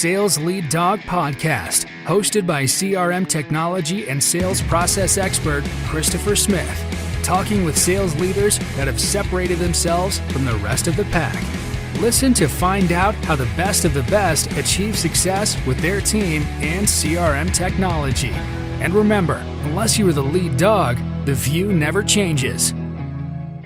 Sales Lead Dog Podcast, hosted by CRM technology and sales process expert Christopher Smith, talking with sales leaders that have separated themselves from the rest of the pack. Listen to find out how the best of the best achieve success with their team and CRM technology. And remember, unless you are the lead dog, the view never changes.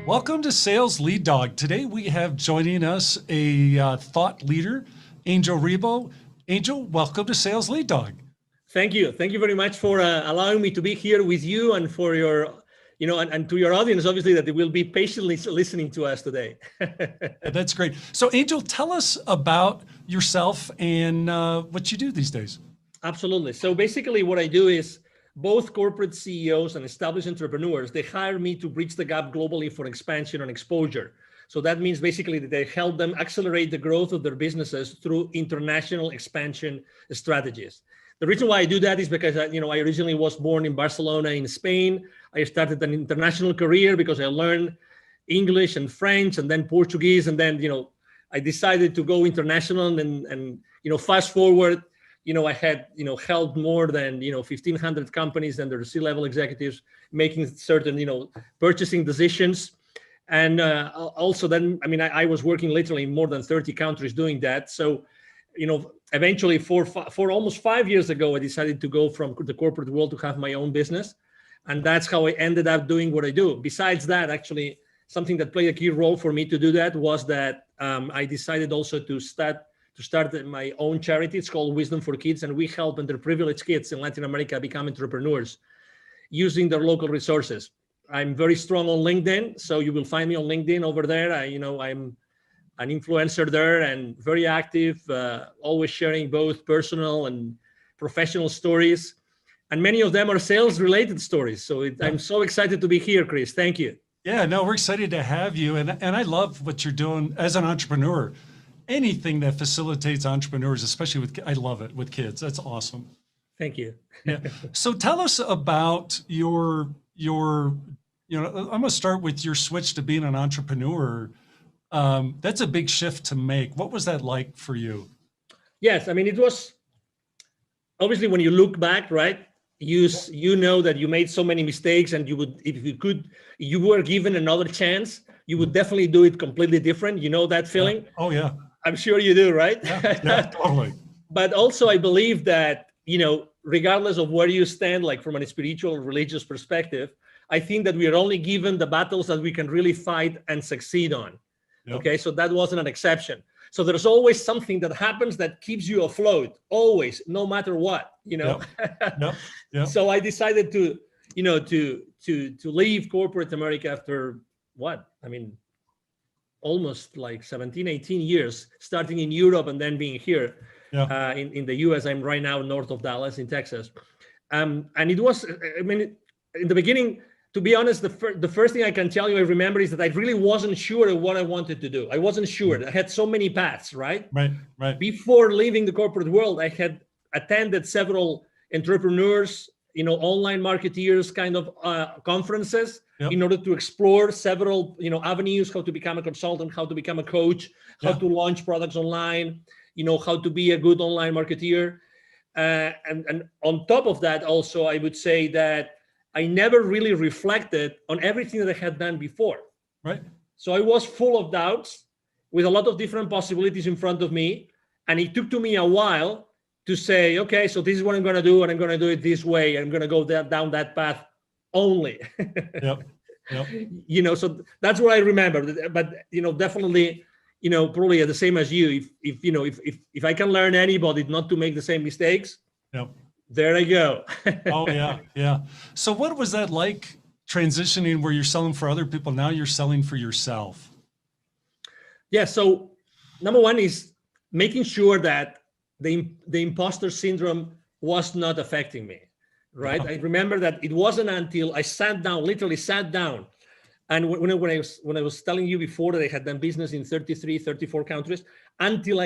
Welcome to Sales Lead Dog. Today we have joining us a thought leader, Angel Ribo. Angel, welcome to Sales Lead Dog. Thank you. Thank you very much for allowing me to be here with you and for your, and to your audience, obviously, that they will be patiently listening to us today. That's great. So Angel, tell us about yourself and what you do these days. Absolutely. So basically what I do is both corporate CEOs and established entrepreneurs, they hire me to bridge the gap globally for expansion and exposure. So that means basically that they help them accelerate the growth of their businesses through international expansion strategies. The reason why I do that is because I originally was born in Barcelona in Spain. I started an international career because I learned English and French and then Portuguese. And then, I decided to go international and fast forward, I had, helped more than, 1,500 companies and their C-level executives making certain, purchasing decisions. And also then, I was working literally in more than 30 countries doing that. So, eventually for almost 5 years ago, I decided to go from the corporate world to have my own business. And that's how I ended up doing what I do. Besides that, actually, something that played a key role for me to do that was that I decided also to start my own charity. It's called Wisdom for Kids. And we help underprivileged kids in Latin America become entrepreneurs using their local resources. I'm very strong on LinkedIn, so you will find me on LinkedIn over there. I'm an influencer there and very active, always sharing both personal and professional stories. And many of them are sales-related stories. So I'm so excited to be here, Chris. Thank you. Yeah, no, we're excited to have you. And I love what you're doing as an entrepreneur. Anything that facilitates entrepreneurs, especially I love it with kids. That's awesome. Thank you. Yeah. So tell us about your I'm going to start with your switch to being an entrepreneur. That's a big shift to make. What was that like for you? Yes, it was obviously when you look back, right? You know that you made so many mistakes, and you would, if you were given another chance, you would definitely do it completely different. You know that feeling? Yeah. Oh yeah. I'm sure you do, right? Yeah, totally. But also I believe that, regardless of where you stand, like from a spiritual or religious perspective, I think that we are only given the battles that we can really fight and succeed on. Yep. Okay, so that wasn't an exception. So there's always something that happens that keeps you afloat, always, no matter what, Yep. Yep. So I decided to leave corporate America after what? Almost like 17, 18 years, starting in Europe and then being here. Yeah. In the US. I'm right now north of Dallas in Texas. And it was, in the beginning, to be honest, the first thing I can tell you I remember is that I really wasn't sure of what I wanted to do. I wasn't sure. I had so many paths, right? Right. Before leaving the corporate world, I had attended several entrepreneurs, online marketeers kind of conferences. Yep. In order to explore several, avenues, how to become a consultant, how to become a coach, how to launch products online, how to be a good online marketeer. And on top of that, also, I would say that I never really reflected on everything that I had done before. Right. So I was full of doubts with a lot of different possibilities in front of me. And it took to me a while to say, okay, so this is what I'm going to do, and I'm going to do it this way. I'm going to go down that path only. Yep. So that's what I remember. But, definitely, probably the same as you. If I can learn anybody not to make the same mistakes, yep. There I go. Oh, yeah. So what was that like transitioning where you're selling for other people? Now you're selling for yourself. Yeah. So number one is making sure that the imposter syndrome was not affecting me, right? I remember that it wasn't until I literally sat down. And when I was telling you before that I had done business in 33, 34 countries, until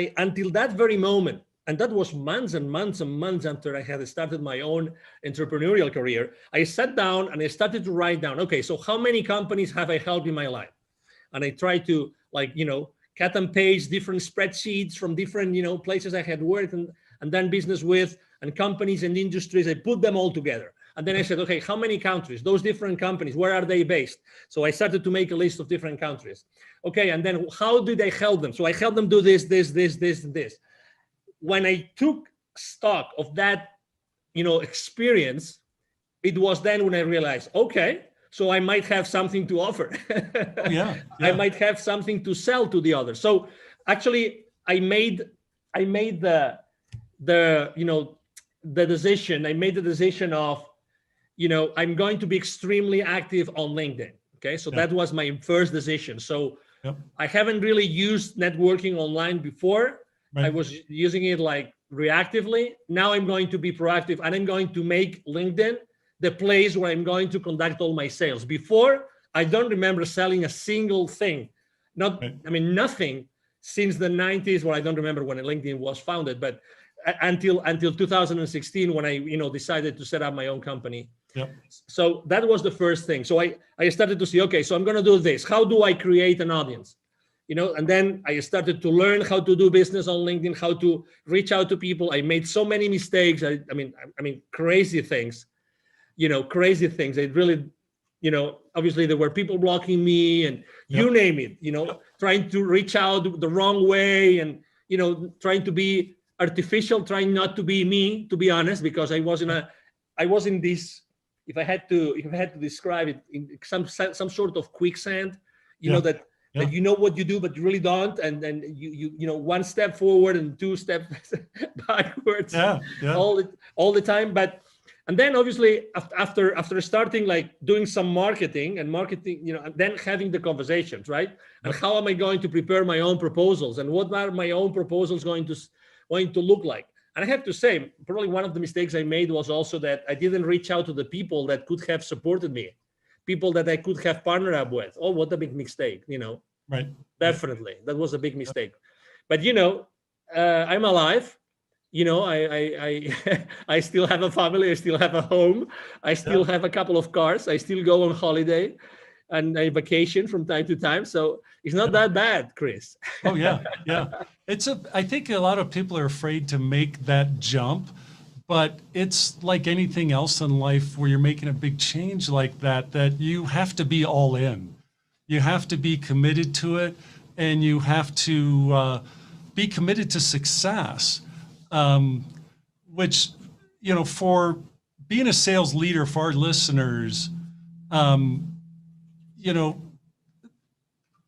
that very moment, and that was months and months and months after I had started my own entrepreneurial career, I sat down and I started to write down, okay, so how many companies have I helped in my life? And I tried to cut and paste different spreadsheets from different, places I had worked and done business with, and companies and industries. I put them all together. And then I said, okay, how many countries? Those different companies, where are they based? So I started to make a list of different countries. Okay, and then how did I help them? So I helped them do this, this, this, this, and this. When I took stock of that, experience, it was then when I realized, okay, so I might have something to offer. Yeah. I might have something to sell to the others. So actually, I made the decision. I made the decision of, I'm going to be extremely active on LinkedIn. Okay, so that was my first decision. So I haven't really used networking online before. Right. I was using it like reactively. Now I'm going to be proactive, and I'm going to make LinkedIn the place where I'm going to conduct all my sales. Before, I don't remember selling a single thing. Nothing since the 90s, where I don't remember when LinkedIn was founded, but until 2016, when I decided to set up my own company. Yep. So that was the first thing. So I started to see, okay, so I'm going to do this. How do I create an audience? And then I started to learn how to do business on LinkedIn, how to reach out to people. I made so many mistakes. I mean, crazy things. Crazy things. It really, obviously there were people blocking me, and you name it. Trying to reach out the wrong way, and trying to be artificial, trying not to be me, to be honest, because I was in this. If I had to describe it, in some sort of quicksand, that you know what you do, but you really don't, and then you one step forward and two steps backwards, all the time. And then obviously after starting like doing some marketing, and then having the conversations, right? And how am I going to prepare my own proposals, and what are my own proposals going to look like? And I have to say, probably one of the mistakes I made was also that I didn't reach out to the people that could have supported me, people that I could have partnered up with. Oh, what a big mistake, Right. Definitely. That was a big mistake. But, I'm alive. I still have a family. I still have a home. I still have a couple of cars. I still go on holiday and I vacation from time to time. So it's not that bad, Chris. Oh, yeah. Yeah. I think a lot of people are afraid to make that jump, but it's like anything else in life where you're making a big change like that you have to be all in. You have to be committed to it, and you have to be committed to success, which, for being a sales leader, for our listeners,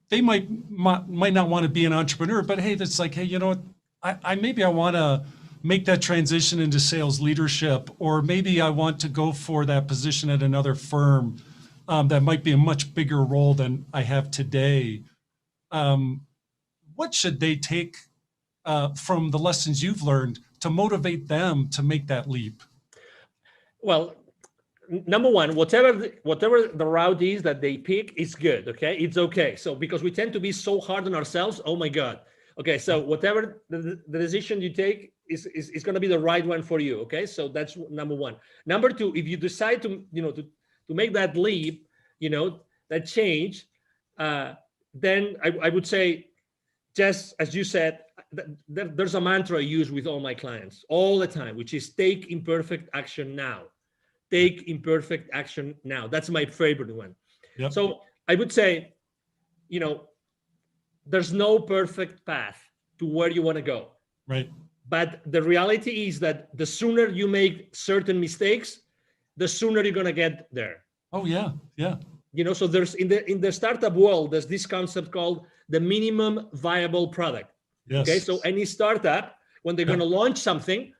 they might not want to be an entrepreneur, but hey, that's like, hey, maybe I want to make that transition into sales leadership, or maybe I want to go for that position at another firm that might be a much bigger role than I have today. What should they take from the lessons you've learned to motivate them to make that leap? Well, number one, whatever the route is that they pick is good. Okay, it's okay. So because we tend to be so hard on ourselves, oh my God. Okay, so whatever the decision you take is going to be the right one for you. Okay, so that's number one. Number two, if you decide to make that leap, that change, then I would say, just as you said, there's a mantra I use with all my clients all the time, which is take imperfect action now. Take imperfect action now. That's my favorite one. Yep. So I would say, there's no perfect path to where you want to go. Right. But the reality is that the sooner you make certain mistakes, the sooner you're going to get there. Oh, yeah. Yeah. So there's in the startup world, there's this concept called the minimum viable product. Yes. Okay. So any startup, when they're going to launch something,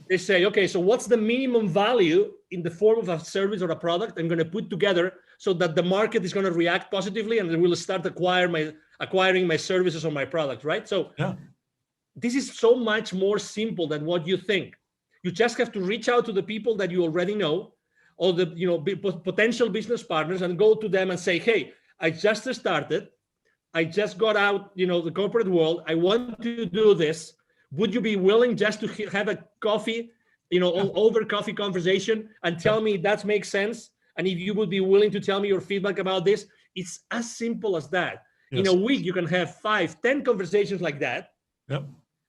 they say, okay, so what's the minimum value in the form of a service or a product I'm going to put together so that the market is going to react positively and they will start acquiring my services or my product, right? So this is so much more simple than what you think. You just have to reach out to the people that you already know, or the potential business partners, and go to them and say, hey, I just started. I just got out, the corporate world. I want to do this. Would you be willing just to have a coffee, over coffee conversation and tell me that makes sense? And if you would be willing to tell me your feedback about this, it's as simple as that. In a week, you can have 5, 10 conversations like that, Yep.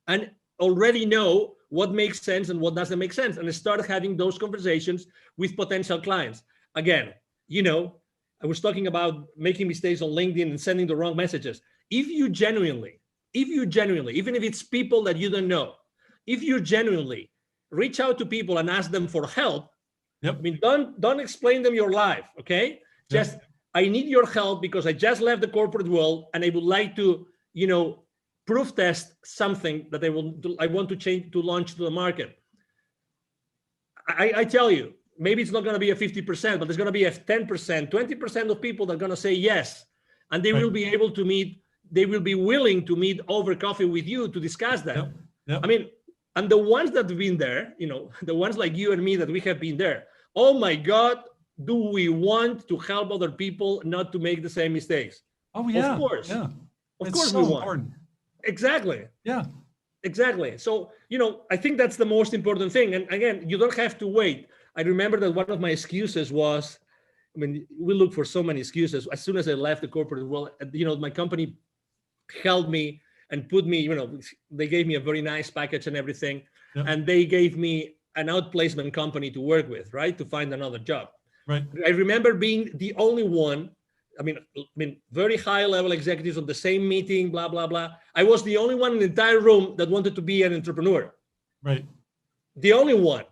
and already know what makes sense and what doesn't make sense, and start having those conversations with potential clients. Again, I was talking about making mistakes on LinkedIn and sending the wrong messages. If you genuinely, even if it's people that you don't know, if you genuinely reach out to people and ask them for help, Yep. I mean, don't explain them your life, okay? Just, I need your help because I just left the corporate world and I would like to, proof test something that I want to change, to launch to the market. I tell you, maybe it's not going to be a 50%, but there's going to be a 10%, 20% of people that are going to say yes. And they will be able to meet, they will be willing to meet over coffee with you to discuss that. Yep. Yep. I mean, and the ones that have been there, the ones like you and me that we have been there, oh my God, do we want to help other people not to make the same mistakes? Oh yeah. Of course. Yeah. Of It's course so we want. important. Exactly. Yeah. Exactly. So, I think that's the most important thing. And again, you don't have to wait. I remember that one of my excuses was, we look for so many excuses. As soon as I left the corporate world, my company held me and put me, they gave me a very nice package and everything. Yep. And they gave me an outplacement company to work with, right? To find another job. Right. I remember being the only one. I mean, very high level executives on the same meeting, blah, blah, blah. I was the only one in the entire room that wanted to be an entrepreneur. Right. The only one,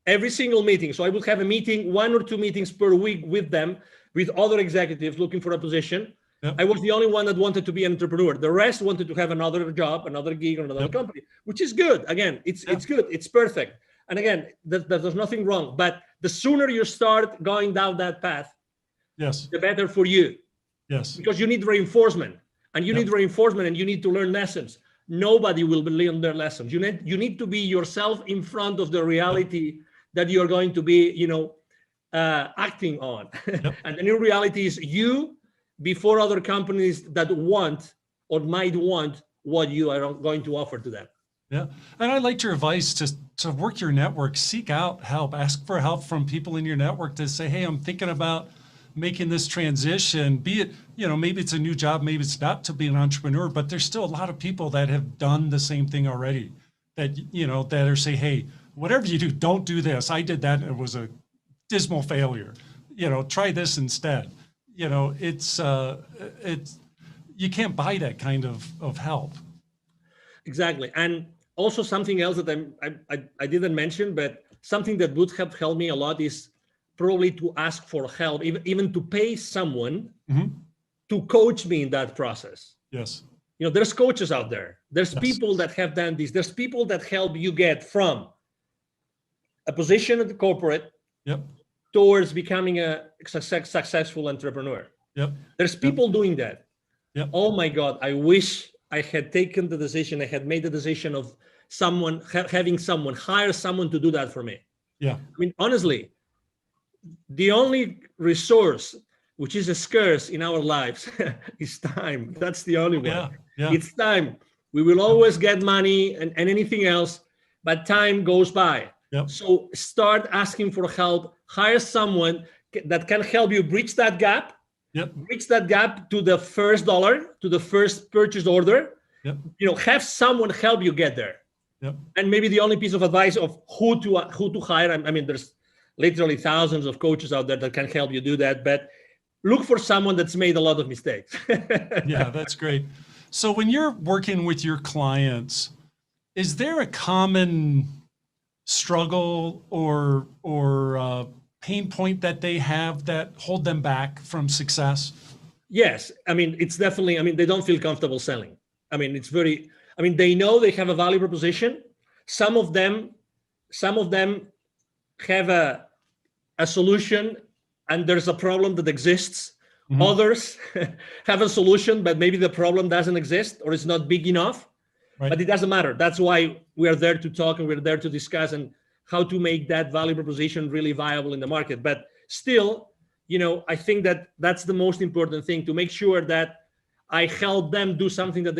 every single meeting. So I would have a meeting, 1 or 2 meetings per week with them, with other executives looking for a position. Yep. I was the only one that wanted to be an entrepreneur. The rest wanted to have another job, another gig, or another company, which is good. Again, it's good. It's perfect. And again, there's nothing wrong. But the sooner you start going down that path, yes, the better for you. Yes. Because you need reinforcement, and you need reinforcement, and you need to learn lessons. Nobody will learn their lessons. You need to be yourself in front of the reality that you're going to be, acting on. And the new reality is you before other companies that want or might want what you are going to offer to them. Yeah. And I liked your advice to work your network, seek out help, ask for help from people in your network to say, hey, I'm thinking about making this transition, be it, maybe it's a new job, maybe it's not to be an entrepreneur, but there's still a lot of people that have done the same thing already that, that are say, hey, whatever you do, don't do this. I did that. And it was a dismal failure, try this instead. It's you can't buy that kind of help. Exactly. And also something else that I didn't mention, but something that would have helped me a lot is probably to ask for help, even to pay someone to coach me in that process. Yes. There's coaches out there. There's people that have done this. There's people that help you get from a position at the corporate towards becoming a successful entrepreneur. There's people doing that. Oh my God, I wish I had taken the decision. I had made the decision of having someone hire someone to do that for me. Yeah. Honestly, the only resource which is scarce in our lives is time. That's the only one. It's time. We will always get money and anything else, but time goes by. So start asking for help. Hire someone that can help you bridge that gap. Bridge that gap to the first dollar, to the first purchase order. Have someone help you get there. And maybe the only piece of advice of who to hire. There's literally thousands of coaches out there that can help you do that, but look for someone that's made a lot of mistakes. Yeah, that's great. So when you're working with your clients, is there a common struggle or pain point that they have that hold them back from success? Yes. It's definitely, they don't feel comfortable selling. They know they have a value proposition. Some of them have a solution and there's a problem that exists. Others have a solution, but maybe the problem doesn't exist or it's not big enough. But it doesn't matter. That's why we are there to talk and we're there to discuss and how to make that value proposition really viable in the market. But still, I think that that's the most important thing, to make sure that I help them do something that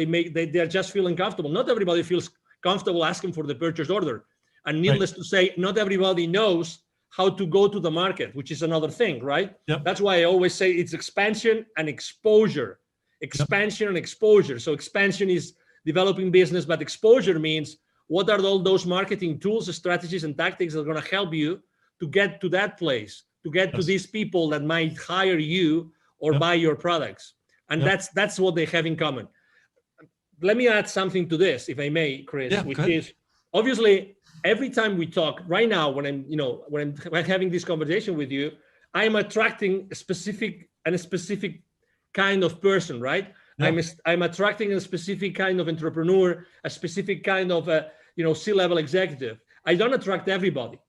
they're just feeling comfortable. Not everybody feels comfortable asking for the purchase order. And needless to say, not everybody knows how to go to the market, which is another thing, right? That's why I always say it's expansion and exposure. expansion and exposure. So expansion is developing business, but exposure means what are all those marketing tools, strategies, and tactics that are going to help you to get to that place, to get to these people that might hire you or buy your products. And that's what they have in common. Let me add something to this, if I may, Chris, which is obviously every time we talk right now, when I'm having this conversation with you, I'm attracting a specific kind of person, right? Yeah. I'm attracting a specific kind of entrepreneur, a specific kind of C-level executive. I don't attract everybody.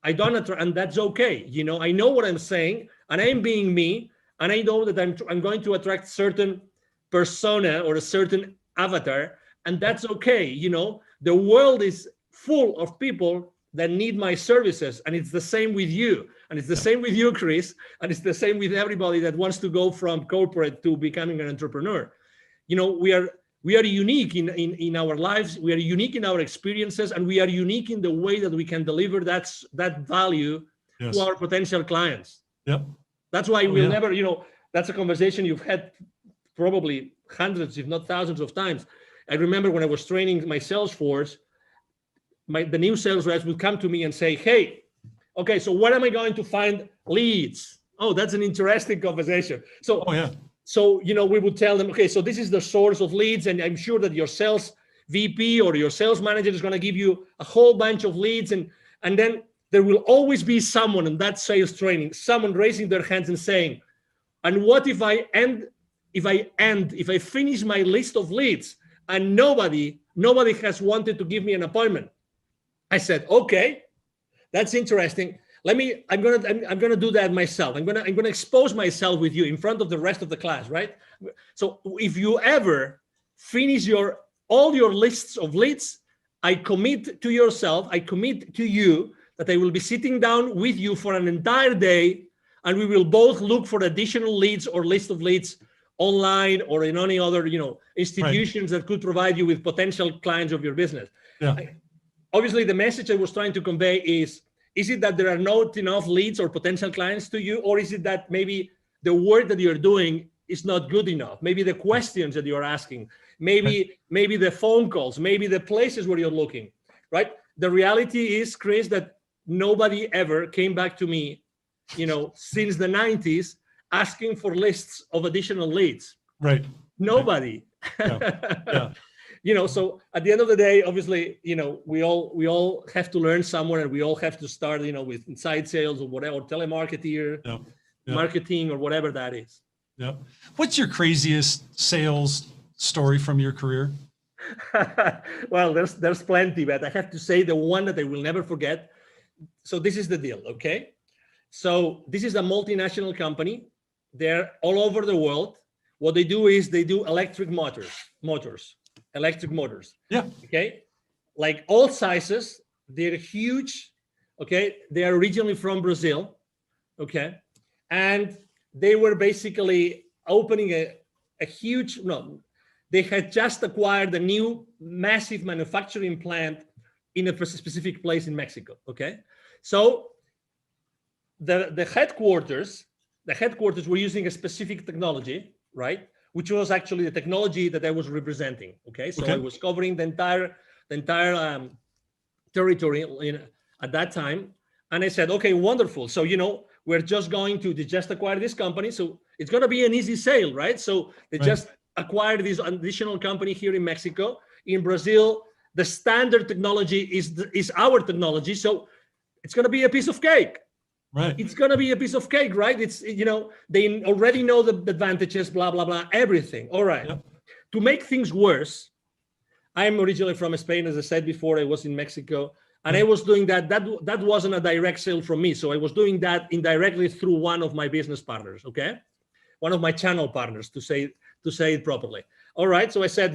And that's okay. I know what I'm saying, and I'm being me, and I know that I'm going to attract certain persona or a certain avatar, and that's okay. The world is full of people that need my services, and it's the same with you, and it's the same with you, Chris, and it's the same with everybody that wants to go from corporate to becoming an entrepreneur. We are unique in our lives, we are unique in our experiences, and we are unique in the way that we can deliver that value to our potential clients. Yep. That's why we'll never, that's a conversation you've had probably hundreds, if not thousands of times. I remember when I was training my sales force, the new sales reps would come to me and say, hey, okay, so where am I going to find leads? Oh, that's an interesting conversation. So, we would tell them, okay, so this is the source of leads, and I'm sure that your sales VP or your sales manager is going to give you a whole bunch of leads, and then there will always be someone in that sales training, someone raising their hands and saying, and what if I finish my list of leads and nobody has wanted to give me an appointment? I said, okay, that's interesting. I'm gonna do that myself. I'm gonna expose myself with you in front of the rest of the class, right? So if you ever finish all your lists of leads, I commit to you that I will be sitting down with you for an entire day, and we will both look for additional leads or list of leads online or in any other institutions that could provide you with potential clients of your business. Yeah. Obviously, the message I was trying to convey is it that there are not enough leads or potential clients to you, or is it that maybe the work that you're doing is not good enough? Maybe the questions that you're asking, maybe the phone calls, maybe the places where you're looking, right? The reality is, Chris, that nobody ever came back to me, since the 90s asking for lists of additional leads. Right. Nobody. Yeah. So at the end of the day, obviously, we all have to learn somewhere, and we all have to start, with inside sales or whatever, or telemarketer, marketing, or whatever that is. Yeah. What's your craziest sales story from your career? Well, there's plenty, but I have to say the one that I will never forget. So this is the deal, okay? So this is a multinational company. They're all over the world. What they do is they do electric motors. Yeah. Okay. Like all sizes, they're huge. Okay. They are originally from Brazil. Okay. And they were basically opening they had just acquired a new massive manufacturing plant in a specific place in Mexico. Okay. So the headquarters were using a specific technology, right? Which was actually the technology that I was representing. Okay, so I was covering the entire territory at that time, and I said, okay, wonderful. So we're just going to just acquire this company, so it's going to be an easy sale, right? So they just acquired this additional company here in Mexico. In Brazil, the standard technology is our technology, so it's going to be a piece of cake. Right. It's going to be a piece of cake, right? It's, they already know the advantages, blah, blah, blah, everything. All right. Yep. To make things worse, I'm originally from Spain. As I said before, I was in Mexico, and I was doing that. That wasn't a direct sale from me. So I was doing that indirectly through one of my business partners. Okay. One of my channel partners, to say it properly. All right. So I said,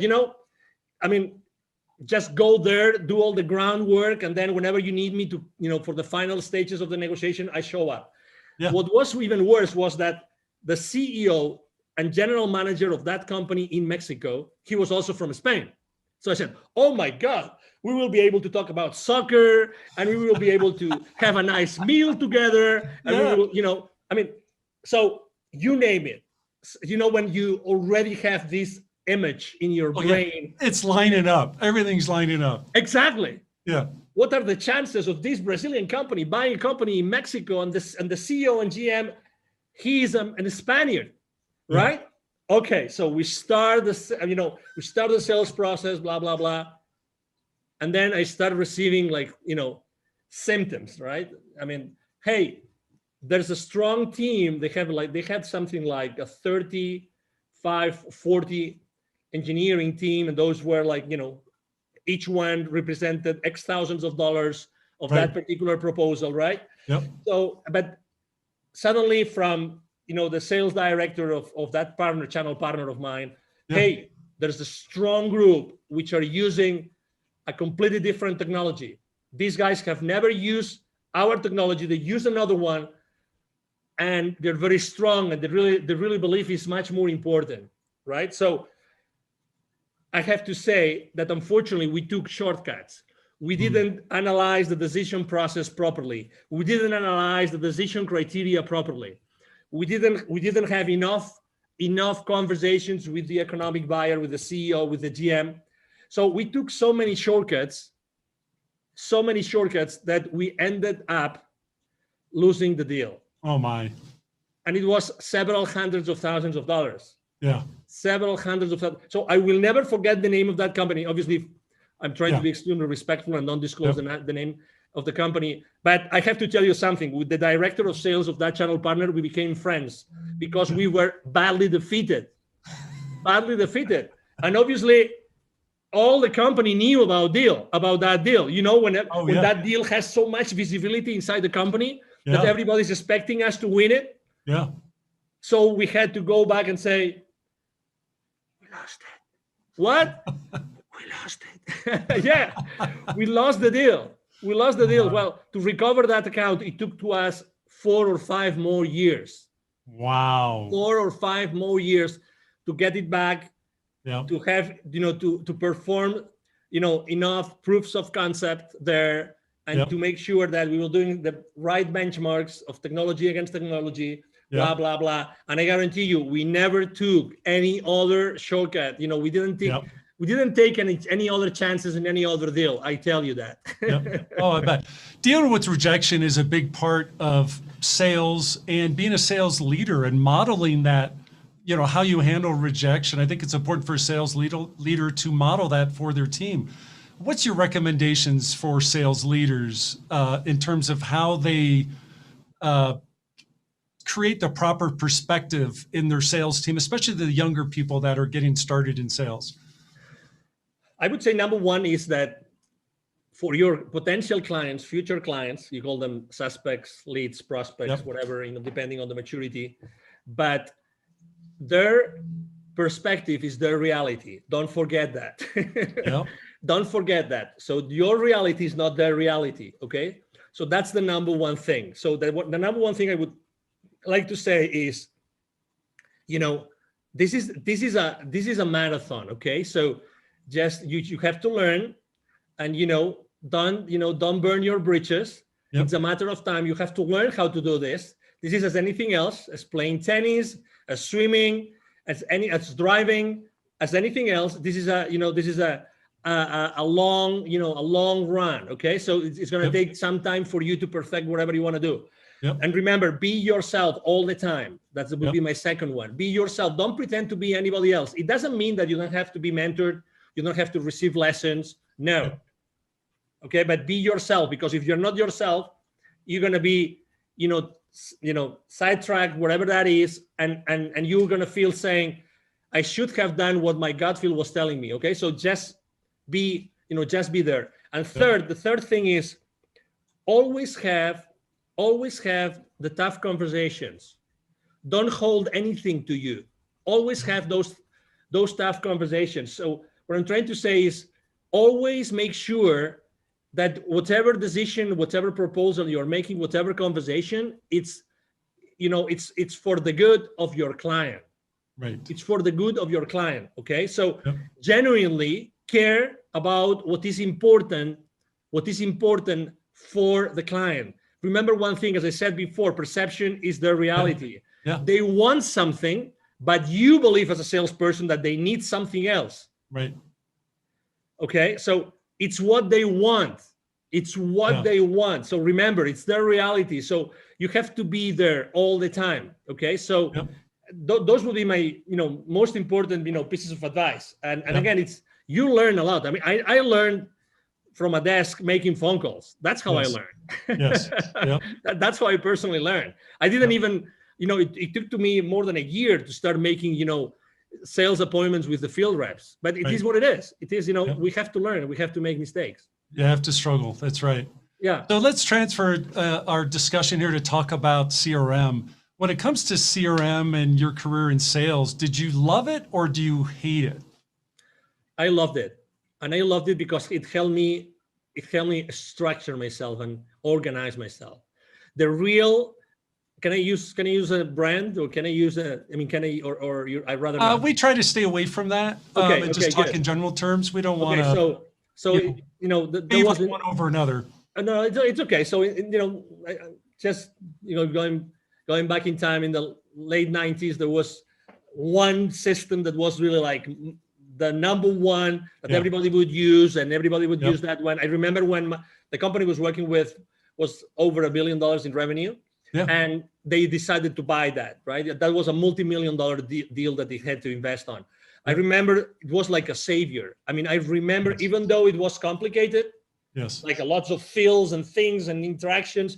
just go there, do all the groundwork, and then whenever you need me to, for the final stages of the negotiation, I show up. Yeah. What was even worse was that the CEO and general manager of that company in Mexico, he was also from Spain. So I said, oh my God, we will be able to talk about soccer, and we will be able to have a nice meal together. And we will, so you name it. when you already have this image in your brain. Yeah. It's lining up. Everything's lining up. Exactly. Yeah. What are the chances of this Brazilian company buying a company in Mexico, and the CEO and GM, he is a Spaniard, right? Yeah. Okay, so we start the sales process, blah blah blah, and then I start receiving symptoms, right? I mean, hey, there's a strong team. They had something like a 35, 40 engineering team, and those were each one represented X thousands of dollars of that particular proposal, right? Yep. So, but suddenly from, the sales director of that channel partner of mine, hey, there's a strong group which are using a completely different technology. These guys have never used our technology. They use another one, and they're very strong, and they really believe it's much more important, right? So I have to say that unfortunately we took shortcuts. We didn't analyze the decision process properly. We didn't analyze the decision criteria properly. We didn't have enough conversations with the economic buyer, with the CEO, with the GM. So we took so many shortcuts that we ended up losing the deal. Oh my. And it was several hundreds of thousands of dollars. Yeah. Several hundreds of thousands. So I will never forget the name of that company. Obviously, I'm trying to be extremely respectful and don't disclose the name of the company. But I have to tell you something. With the director of sales of that channel partner, we became friends because we were badly defeated. And obviously, all the company knew about that deal. When that deal has so much visibility inside the company that everybody's expecting us to win it. Yeah. So we had to go back and say, we lost it. What? We lost it. Yeah, we lost the deal. Well, to recover that account, it took to us 4 or 5 more years. Wow. 4 or 5 more years to get it back, to have, to perform, enough proofs of concept there, and to make sure that we were doing the right benchmarks of technology against technology, blah, blah, blah. And I guarantee you, we never took any other shortcut. We didn't take any other chances in any other deal. I tell you that. Oh, I bet. Dealing with rejection is a big part of sales, and being a sales leader and modeling that, how you handle rejection. I think it's important for a sales leader to model that for their team. What's your recommendations for sales leaders in terms of how they create the proper perspective in their sales team, especially the younger people that are getting started in sales? I would say number one is that for your potential clients, future clients, you call them suspects, leads, prospects, whatever, depending on the maturity, but their perspective is their reality. Don't forget that. Don't forget that. So your reality is not their reality. Okay. So that's the number one thing. So the number one thing I would like to say is, this is a marathon. Okay. So just you have to learn, and don't burn your bridges. It's a matter of time. You have to learn how to do this. This is as anything else, as playing tennis, as swimming, as driving, as anything else. This is a long run. Okay, so it's going to take some time for you to perfect whatever you want to do. And remember, be yourself all the time. That would be my second one. Be yourself. Don't pretend to be anybody else. It doesn't mean that you don't have to be mentored. You don't have to receive lessons. No. Okay, but be yourself, because if you're not yourself, you're going to be, sidetracked, whatever that is, and you're going to feel saying, I should have done what my gut feel was telling me. Okay, so just be there. And the third thing is always have the tough conversations. Don't hold anything to you. Always have those tough conversations. So what I'm trying to say is always make sure that whatever decision, whatever proposal you're making, whatever conversation, it's for the good of your client. Right. It's for the good of your client. Okay. So genuinely care about what is important for the client. Remember one thing, as I said before, perception is their reality. They want something, but you believe as a salesperson that they need something else. Right. Okay. So it's what they want. It's what they want. So remember, it's their reality. So you have to be there all the time. Okay. So those would be my, most important, pieces of advice. And again, you learn a lot. I mean, I learned from a desk making phone calls. That's how I learned. Yes. Yep. That's how I personally learned. I didn't even, it took to me more than a year to start making, sales appointments with the field reps, but it is what it is. It is, we have to learn, we have to make mistakes. You have to struggle. That's right. Yeah. So let's transfer our discussion here to talk about CRM. When it comes to CRM and your career in sales, did you love it or do you hate it? I loved it. And I loved it because it helped me structure myself and organize myself. The real, can I use a brand, or can I use I'd rather not? We try to stay away from that. And just talk in general terms. We don't want to. So there wasn't one over another. No, it's okay. So just going back in time in the late 90s, there was one system that was really like the number one that everybody would use, and everybody would use that one. I remember when the company was working with was over $1 billion in revenue, and they decided to buy that. Right, that was a multi-million-dollar deal that they had to invest on. I remember it was like a savior. I mean, I remember even though it was complicated, like lots of fields and things and interactions,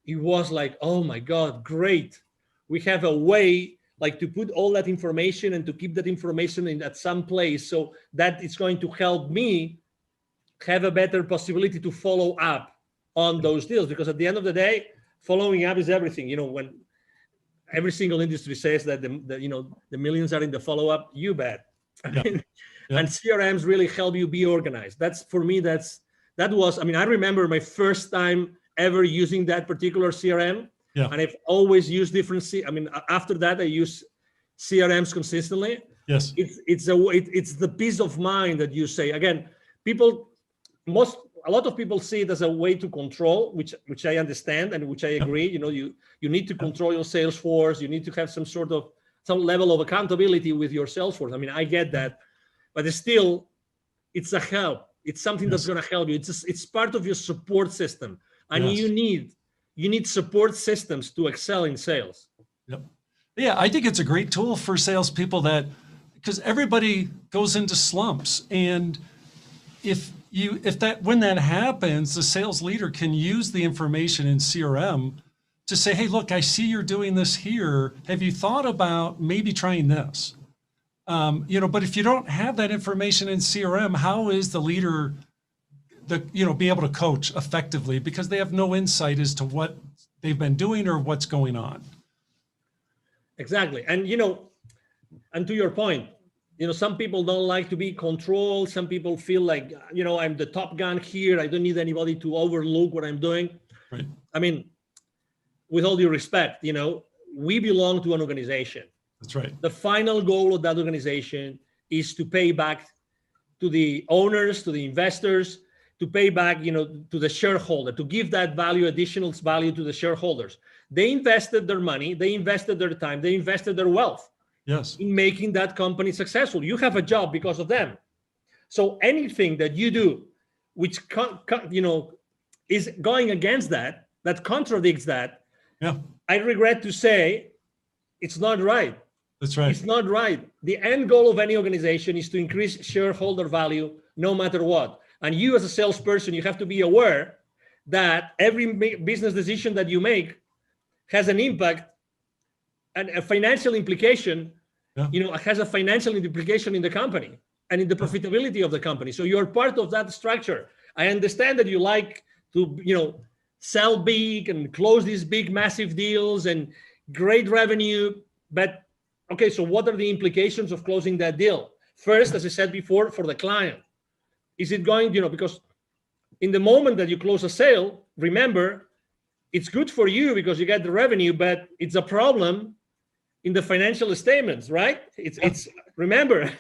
it was like, oh my God, great. We have a way like to put all that information and to keep that information in at some place so that it's going to help me have a better possibility to follow up on those deals. Because at the end of the day, following up is everything. When every single industry says that the millions are in the follow-up, you bet. And CRMs really help you be organized. That's for me, that was, I remember my first time ever using that particular CRM. And I've always used different. After that, I use CRMs consistently. Yes, it's the peace of mind that you say. Again, a lot of people see it as a way to control, which I understand and which I agree. You need to control your sales force. You need to have some level of accountability with your sales force. I get that, but it's a help. It's something that's going to help you. It's part of your support system, and you need support systems to excel in sales. Yeah, I think it's a great tool for salespeople because everybody goes into slumps, and when that happens, the sales leader can use the information in CRM to say, hey, look, I see you're doing this here. Have you thought about maybe trying this? But if you don't have that information in CRM, how is the leader be able to coach effectively, because they have no insight as to what they've been doing or what's going on? Exactly. And, and to your point, some people don't like to be controlled. Some people feel like, I'm the top gun here. I don't need anybody to overlook what I'm doing. Right. With all due respect, we belong to an organization. That's right. The final goal of that organization is to pay back to the owners, to the investors, to pay back, to the shareholder, to give that additional value to the shareholders. They invested their money, they invested their time, they invested their wealth in making that company successful. You have a job because of them. So anything that you do, which is going against that contradicts that, I regret to say, it's not right. That's right. It's not right. The end goal of any organization is to increase shareholder value no matter what. And you as a salesperson, you have to be aware that every business decision that you make has an impact and a financial implication, has a financial implication in the company and in the profitability of the company. So you're part of that structure. I understand that you like to, sell big and close these big, massive deals and great revenue. But okay, so what are the implications of closing that deal? First, as I said before, for the client, is it going, because in the moment that you close a sale, remember, it's good for you because you get the revenue, but it's a problem in the financial statements, right? It's remember,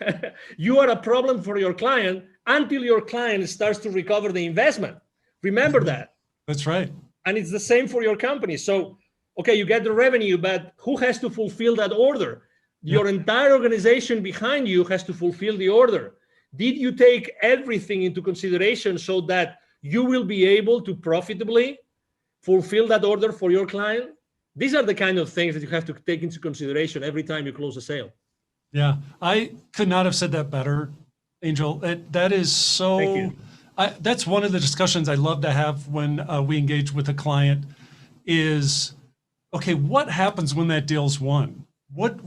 you are a problem for your client until your client starts to recover the investment. Remember that. That's right. And it's the same for your company. So, okay, you get the revenue, but who has to fulfill that order? Your entire organization behind you has to fulfill the order. Did you take everything into consideration so that you will be able to profitably fulfill that order for your client? These are the kind of things that you have to take into consideration every time you close a sale. Yeah, I could not have said that better, Angel. That is so. Thank you. That's one of the discussions I love to have when we engage with a client is, okay, what happens when that deal's won? What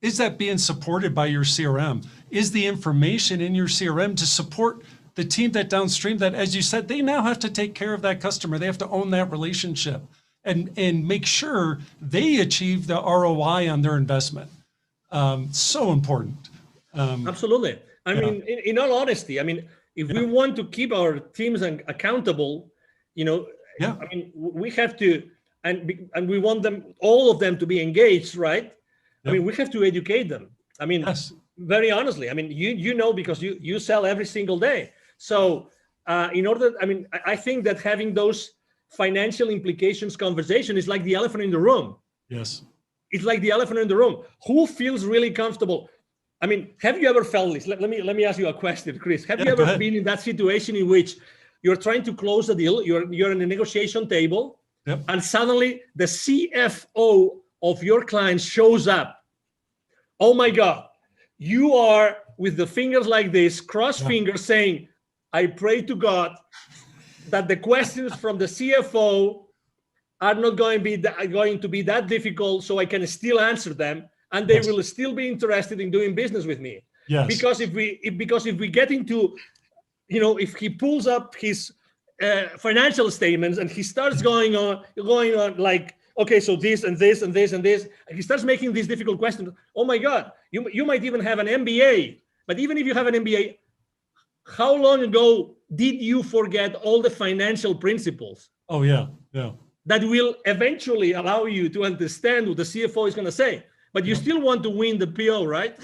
is that being supported by your CRM? Is the information in your CRM to support the team that downstream that, as you said, they now have to take care of that customer. They have to own that relationship and make sure they achieve the ROI on their investment. So important. Absolutely. I mean, in all honesty, I mean, if we want to keep our teams accountable, I mean, we have to, and we want them, all of them, to be engaged, right? I mean, we have to educate them. I mean, very honestly, I mean, because you sell every single day. So I think that having those financial implications conversation is like the elephant in the room. Yes. It's like the elephant in the room. Who feels really comfortable? I mean, have you ever felt this? Let me ask you a question, Chris. Have you ever been in that situation in which you're trying to close a deal, you're in a negotiation table, and suddenly the CFO of your client shows up? Oh my God, you are with the fingers like this, cross fingers, saying, I pray to God that the questions from the CFO are not going to be that difficult, so I can still answer them, and they will still be interested in doing business with me. Yes. Because if we get into, if he pulls up his financial statements and he starts going on like, okay, so this and this and this and this, and he starts making these difficult questions. Oh my God, you might even have an MBA, but even if you have an MBA, how long ago did you forget all the financial principles? Oh yeah. That will eventually allow you to understand what the CFO is going to say, but you still want to win the PO, right?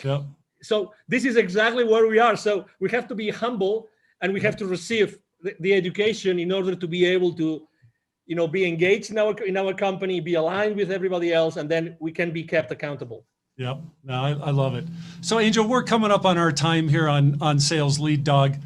Yep. So this is exactly where we are. So we have to be humble, and we have to receive the education in order to be able to, be engaged in our company, be aligned with everybody else, and then we can be kept accountable. Yep. No, I love it. So Angel, we're coming up on our time here on Sales Lead Dog.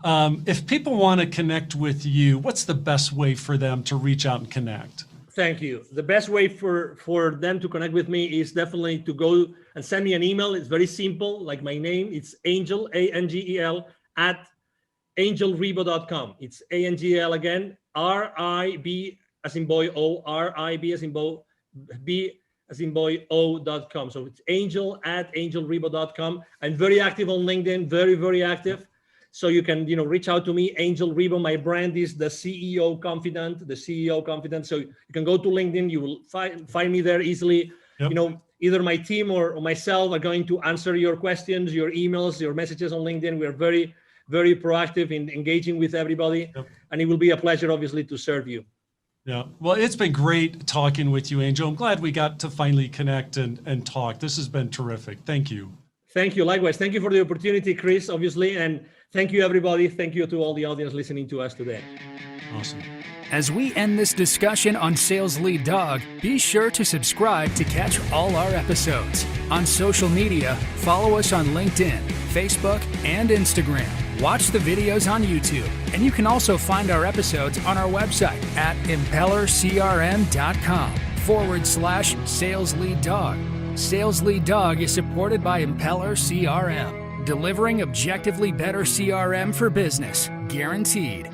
If people want to connect with you, what's the best way for them to reach out and connect? Thank you. The best way for them to connect with me is definitely to go and send me an email. It's very simple, like my name. It's Angel, Angel, at angelribo.com. It's ANGL again, RIB as in boy O, RIB as in boy B as in boy O.com. So it's Angel at angelribo.com. I'm very active on LinkedIn, very, very active. So you can, reach out to me, Angel Ribo. My brand is the CEO Confidant, So you can go to LinkedIn. You will find me there easily. Yep. Either my team or myself are going to answer your questions, your emails, your messages on LinkedIn. We are very, very proactive in engaging with everybody. Yep. And it will be a pleasure, obviously, to serve you. Yeah. Well, it's been great talking with you, Angel. I'm glad we got to finally connect and talk. This has been terrific. Thank you. Thank you. Likewise. Thank you for the opportunity, Chris, obviously. And thank you, everybody. Thank you to all the audience listening to us today. Awesome. As we end this discussion on Sales Lead Dog, be sure to subscribe to catch all our episodes. On social media, follow us on LinkedIn, Facebook, and Instagram. Watch the videos on YouTube, and you can also find our episodes on our website at impellercrm.com/Sales Lead Dog. Sales Lead Dog is supported by Impeller CRM, delivering objectively better CRM for business, guaranteed.